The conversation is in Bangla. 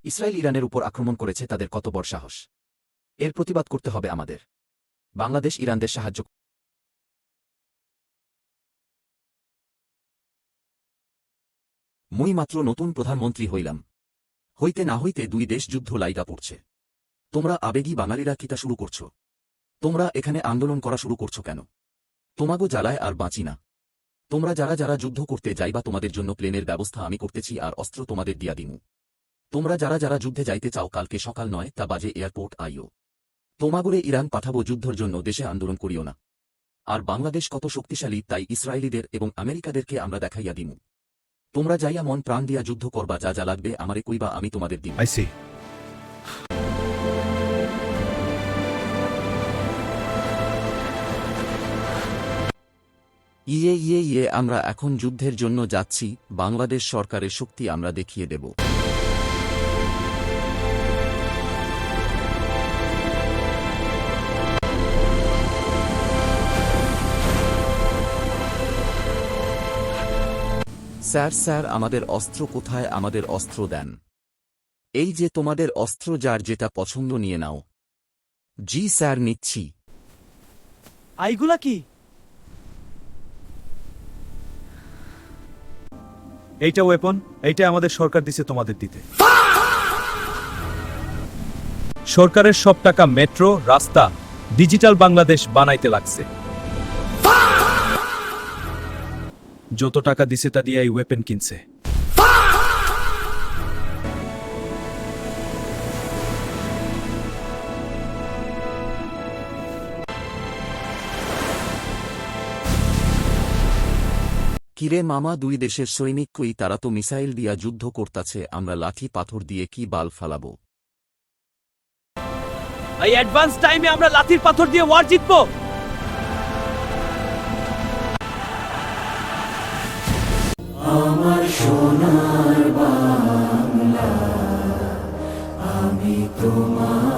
ইসরায়েল ইরানের উপর আক্রমণ করেছে, তাদের কত বড় সাহস! এর প্রতিবাদ করতে হবে আমাদের। বাংলাদেশ ইরানদের সাহায্য। মুই মাত্র নতুন প্রধানমন্ত্রী হইলাম, হইতে না হইতে দুই দেশ যুদ্ধ লাইগা পড়ছে। তোমরা আবেগী বাঙালিরা কিতা শুরু করছো? তোমরা এখানে আন্দোলন করা শুরু করছো কেন? তোমাগো জ্বালায় আর বাঁচি না। তোমরা যারা যারা যুদ্ধ করতে যাইবা, তোমাদের জন্য প্লেনের ব্যবস্থা আমি করতেছি আর অস্ত্র তোমাদের দিয়া দিমু। তোমরা যারা যারা যুদ্ধে যাইতে চাও, কালকে সকাল 9টা বাজে এয়ারপোর্ট আইও। তোমাগরে ইরান পাঠাবো যুদ্ধর জন্য, দেশে আন্দোলন করিও না। আর বাংলাদেশ কত শক্তিশালী তাই ইসরায়েলিদের এবং আমেরিকাদেরকে আমরা দেখাইয়া দিমু। তোমরা যাইয়া মন প্রাণ দিয়া যুদ্ধ করবা, যা যা লাগবে আমারে কইবা, আমি তোমাদের দিব। আমরা এখন যুদ্ধের জন্য যাচ্ছি। বাংলাদেশ সরকারের শক্তি আমরা দেখিয়ে দেব। স্যার স্যার, আমাদের অস্ত্র কোথায়? আমাদের অস্ত্র দেন। এই যে তোমাদের অস্ত্র, যার যেটা পছন্দ নিয়ে নাও। জি স্যার, নিচ্ছি। এইগুলা কি? এইটা ওয়েপন, এইটা আমাদের সরকার দিছে তোমাদের দিতে। সরকারের সব টাকা মেট্রো, রাস্তা, ডিজিটাল বাংলাদেশ বানাইতে লাগছে। যত টাকা দিছে তা দিয়ে এই ওয়েপন কিনছে। কিরে মামা, দুই দেশের সৈনিক কই? তারা তো মিসাইল দিয়া যুদ্ধ করতাছে, আমরা লাঠি পাথর দিয়ে কি বাল ফালাবো? এই অ্যাডভান্স টাইমে আমরা লাঠির পাথর দিয়ে ওয়ার জিতবো। আমার সোনার বাংলা, আমি তোমার